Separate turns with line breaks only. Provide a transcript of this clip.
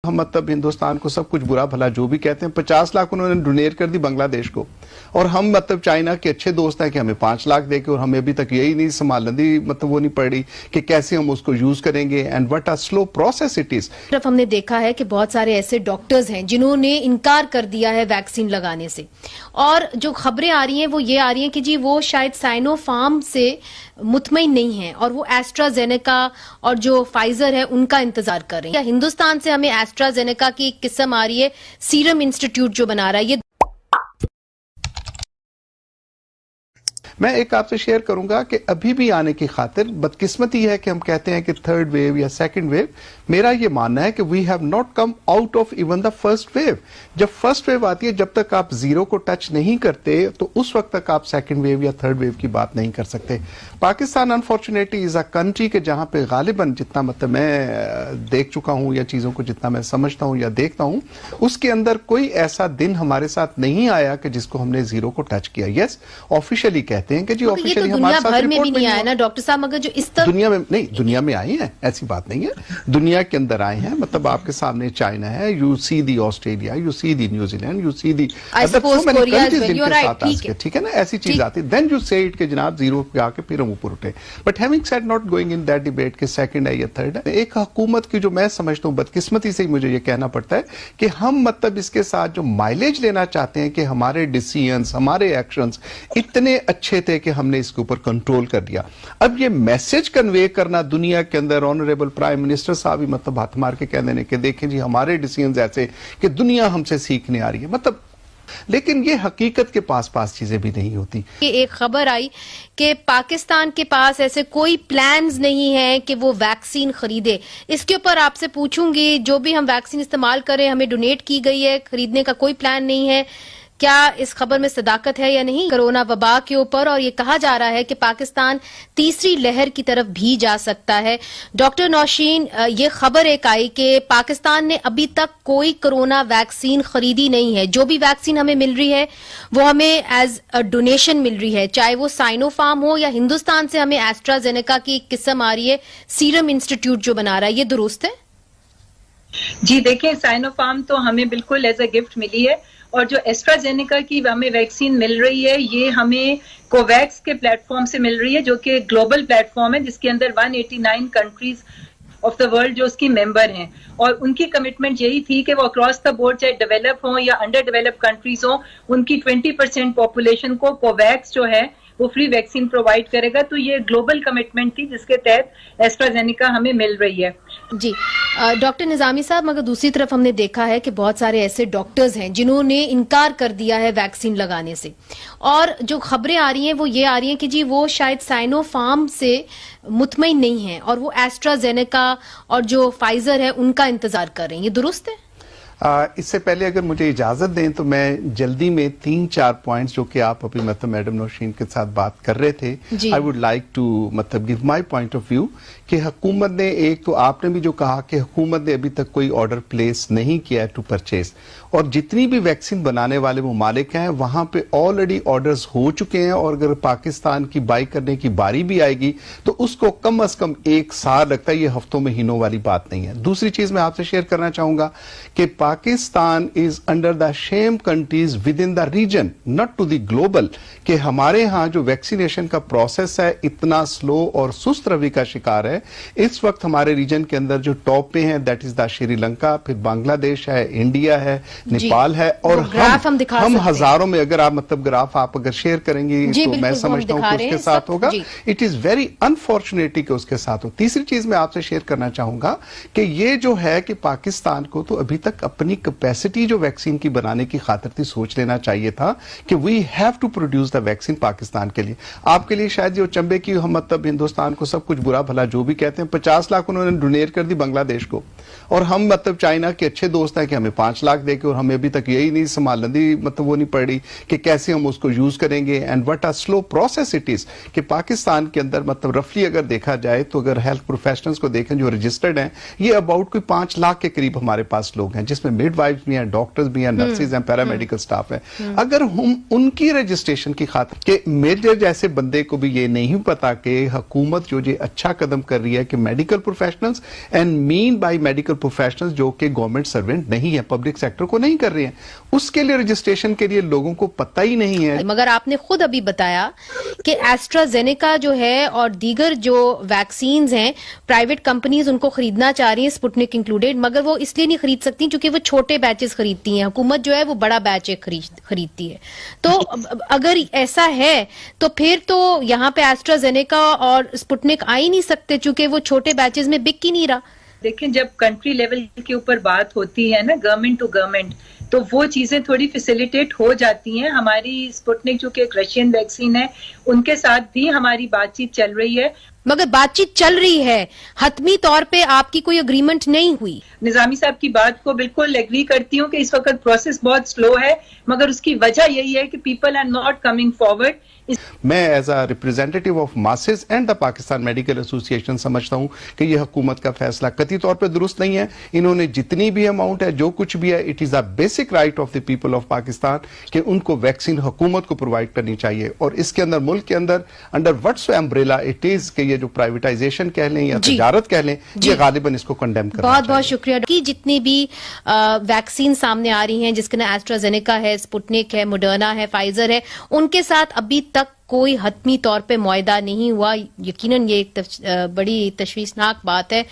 हम मतलब हिंदुस्तान को सब कुछ बुरा भला जो भी कहते हैं, 50 लाख उन्होंने डोनेट कर दी बांग्लादेश को, और हम मतलब चाइना के अच्छे दोस्त हैं कि हमें 5 लाख दे के, और हमें अभी तक यही नहीं संभालनी मतलब वो नहीं पड़ी कि कैसे हम उसको यूज करेंगे, and what a slow process it is.
तरफ हमने देखा है कि बहुत सारे ऐसे डॉक्टर्स हैं जिन्होंने इनकार कर दिया है वैक्सीन लगाने से, और जो खबरें आ रही हैं वो ये आ रही हैं कि जी वो शायद साइनोफार्म से मुतमईन नहीं है और वो एस्ट्राजेनेका और जो फाइजर है उनका इंतजार कर रहे हैं। हिंदुस्तान से हमें एस्ट्राजेनेका की एक किस्म आ रही है, सीरम इंस्टीट्यूट जो बना रहा है। ये
मैं एक आपसे शेयर करूंगा कि अभी भी आने की खातिर बदकिस्मती है कि हम कहते हैं कि थर्ड वेव या सेकंड वेव। मेरा ये मानना है कि we have not come out of even the first wave. जब फर्स्ट वेव आती है, जब तक आप जीरो को टच नहीं करते तो उस वक्त तक आप सेकंड वेव या थर्ड वेव की बात नहीं कर सकते। Pakistan unfortunately is a country के जहां पे गालिबन जितना मतलब मैं देख चुका हूं या चीजों को जितना मैं समझता हूं या देखता हूं, उसके अंदर कोई ऐसा दिन हमारे साथ नहीं आया कि जिसको हमने जीरो को टच किया। यस, ऑफिशियली कहते हैं कि जी ऑफिशियली हमारे साथ
भर में भी नहीं आया ना डॉक्टर साहब, मगर जो इस तरह
दुनिया में नहीं, दुनिया में आए हैं, ऐसी बात नहीं है, दुनिया के अंदर आए हैं। मतलब आपके सामने चाइना है, you see the Australia, you see the New Zealand, you see the ठीक है ना, ऐसी चीज आती है। देन यू से इट के जनाब जीरो पे आके फिर हम ऊपर उठे। But having said, not going in that debate कि सेकंड है या थर्ड है, एक हुकूमत की जो मैं समझता हूँ बदकिस्मती से ही मुझे ये कहना पड़ता है कि हम मतलब इसके साथ जो माइलेज लेना चाहते हैं कि हमारे डिसीजंस, हमारे एक्शंस इतने अच्छे थे कि हमने इसके ऊपर कंट्रोल कर दिया। अब ये मैसेज कन्वे करना दुनिया के अंदर, ऑनरेबल प्राइम मिनिस्टर साहब ही मतलब हाथ मार के कह देने कि देखें जी हमारे डिसीजंस ऐसे कि दुनिया हमसे सीखने आ रही है, मतलब, लेकिन ये हकीकत के पास चीजें भी नहीं होती।
एक खबर आई कि पाकिस्तान के पास ऐसे कोई प्लान्स नहीं है कि वो वैक्सीन खरीदे। इसके ऊपर आपसे पूछूंगी, जो भी हम वैक्सीन इस्तेमाल करें हमें डोनेट की गई है, खरीदने का कोई प्लान नहीं है, क्या इस खबर में सदाकत है या नहीं कोरोना वबा के ऊपर? और ये कहा जा रहा है कि पाकिस्तान तीसरी लहर की तरफ भी जा सकता है। डॉक्टर नौशीन, ये खबर एक आई कि पाकिस्तान ने अभी तक कोई कोरोना वैक्सीन खरीदी नहीं है। जो भी वैक्सीन हमें मिल रही है वो हमें एज अ डोनेशन मिल रही है, चाहे वो साइनोफार्म हो या हिंदुस्तान से हमें एस्ट्राजेनेका की एक किस्म आ रही है, सीरम इंस्टीट्यूट जो बना रहा है। ये दुरुस्त है?
जी देखिए, साइनोफार्म तो हमें बिल्कुल एज अ गिफ्ट मिली है, और जो एस्ट्राजेनेका की हमें वैक्सीन मिल रही है ये हमें कोवैक्स के प्लेटफॉर्म से मिल रही है, जो कि ग्लोबल प्लेटफॉर्म है जिसके अंदर 189 कंट्रीज ऑफ द वर्ल्ड जो उसकी मेंबर हैं, और उनकी कमिटमेंट यही थी कि वो अक्रॉस द बोर्ड चाहे डेवलप हो या अंडर डेवलप कंट्रीज हो, उनकी 20% पॉपुलेशन को कोवैक्स जो है वो फ्री वैक्सीन प्रोवाइड करेगा। तो ये ग्लोबल कमिटमेंट थी जिसके तहत एस्ट्राजेनेका हमें मिल रही है।
जी डॉक्टर निजामी साहब, मगर दूसरी तरफ हमने देखा है कि बहुत सारे ऐसे डॉक्टर्स हैं जिन्होंने इनकार कर दिया है वैक्सीन लगाने से, और जो खबरें आ रही हैं वो ये आ रही हैं कि जी वो शायद साइनोफार्म से मुतमईन नहीं है और वो एस्ट्राजेनेका और जो फाइजर है उनका इंतजार कर रहे हैं। ये दुरुस्त है?
इससे पहले अगर मुझे इजाजत दें तो मैं जल्दी में 3-4 पॉइंट्स जो कि आप अभी मतलब मैडम नौशीन के साथ बात कर रहे थे, आई वुड लाइक टू मतलब give my point of view कि हुकूमत ने, एक तो आपने भी जो कहा कि हुकूमत ने अभी तक कोई ऑर्डर प्लेस नहीं किया है टू परचेज, और जितनी भी वैक्सीन बनाने वाले ममालिक हैं वहां पे ऑलरेडी ऑर्डर्स हो चुके हैं, और अगर पाकिस्तान की बाई करने की बारी भी आएगी तो उसको कम अज कम 1 साल लगता है, ये हफ्तों महीनों वाली बात नहीं है। दूसरी चीज मैं आपसे शेयर करना चाहूंगा कि Pakistan is under the same countries within the region, not to the global, कि हमारे यहाँ जो वैक्सीनेशन का प्रोसेस है इतना स्लो और सुस्त रवि का शिकार है। इस वक्त हमारे रीजन के अंदर जो टॉप पे हैं दैट इज द श्रीलंका, फिर बांग्लादेश है, इंडिया है, नेपाल है, और हम हजारों में, अगर आप मतलब ग्राफ आप अगर शेयर करेंगी तो मैं समझता हूं कि उसके साथ होगा। इट इज वेरी अनफॉर्चुनेटली कि उसके साथ हो। तीसरी चीज मैं आपसे शेयर करना चाहूंगा कि ये जो है कि पाकिस्तान को तो अभी तक अपनी कैपेसिटी जो वैक्सीन की बनाने की खातिर थी सोच लेना चाहिए था कि we have to produce the vaccine Pakistan के लिए। आपके लिए शायद जो चंबे की हम मतलब हिंदुस्तान को सब कुछ बुरा भला जो भी कहते हैं, 50 लाख उन्होंने डोनेट कर दी बांग्लादेश को, और हम मतलब चाइना के अच्छे दोस्त हैं कि हमें 5 लाख दे के, और हमें अभी तक यही नहीं संभालनी मतलब वो नहीं पड़ी कि कैसे हम उसको यूज करेंगे, and what a slow process it is कि पाकिस्तान के अंदर मतलब रफली अगर देखा जाए तो अगर हेल्थ प्रोफेशनल्स को देखें जो रजिस्टर्ड हैं, ये अबाउट कोई 5 लाख के करीब हमारे पास लोग हैं, जिसमें میں मिड वाइफ्स भी हैं, डॉक्टर्स भी हैं, नर्सेज हैं, पैरामेडिकल स्टाफ है। अगर हम उनकी रजिस्ट्रेशन की खातिर कि मेजर जैसे बंदे को भी ये नहीं पता कि हुकूमत जो ये अच्छा कदम कर रही है कि medical professionals and mean by medical professionals जो कि गवर्नमेंट सर्वेंट नहीं है, पब्लिक सेक्टर को नहीं कर रहे हैं, उसके लिए रजिस्ट्रेशन के लिए लोगों को पता ही नहीं है।
मगर आपने खुद अभी बताया कि एस्ट्राजेनेका जो है और दीगर जो वैक्सीन्स हैं प्राइवेट कंपनीज उनको खरीदना चाह रही हैं, स्पुतनिक इंक्लूडेड, मगर वो इसलिए नहीं खरीद सकती क्योंकि वो छोटे बैचेस खरीदती हैं, हुकूमत जो है वो बड़ा बैच खरीदती है। तो अगर ऐसा है तो फिर तो यहाँ पे एस्ट्राजेनेका और स्पुतनिक आ ही नहीं सकते क्योंकि वो छोटे बैचेस में बिक ही नहीं रहा।
देखिए, जब कंट्री लेवल के ऊपर बात होती है ना, गवर्नमेंट टू गवर्नमेंट, तो वो चीजें थोड़ी फैसिलिटेट हो जाती हैं। हमारी स्पुतनिक जो कि एक रशियन वैक्सीन है, उनके साथ भी हमारी बातचीत चल रही है।
मगर बातचीत चल रही है, हतमी तौर पे आपकी कोई अग्रीमेंट नहीं हुई।
निजामी साहब की बात को बिल्कुल एग्री करती हूँ कि इस वक्त प्रोसेस बहुत स्लो है, मगर उसकी वजह यही है कि people are not coming forward.
मैं as a representative of masses and the Pakistan medical association समझता हूं कि यह हुकूमत का फैसला कतई तौर पे दुरुस्त नहीं है। इन्होंने जितनी भी अमाउंट है, जो कुछ भी है, it is a basic right of the people of Pakistan कि उनको वैक्सीन हुकूमत को प्रोवाइड करनी चाहिए। और इसके अंदर, मुल्क के अंदर, under what's umbrella it is कि ये जो प्राइवेटाइजेशन कह लें या तजारत कह लें, ये गालिबन इसको कंडेम करना
बहुत बहुत शुक्रिया। कि जितनी भी वैक्सीन सामने आ रही हैं, जिसके ना एस्ट्राजेनेका है, स्पुतनिक है, मॉडर्ना है, फाइजर है, उनके साथ अभी तक कोई हतमी तौर पे मुआहदा नहीं हुआ। यकीनन ये एक बड़ी तशवीशनाक बात है।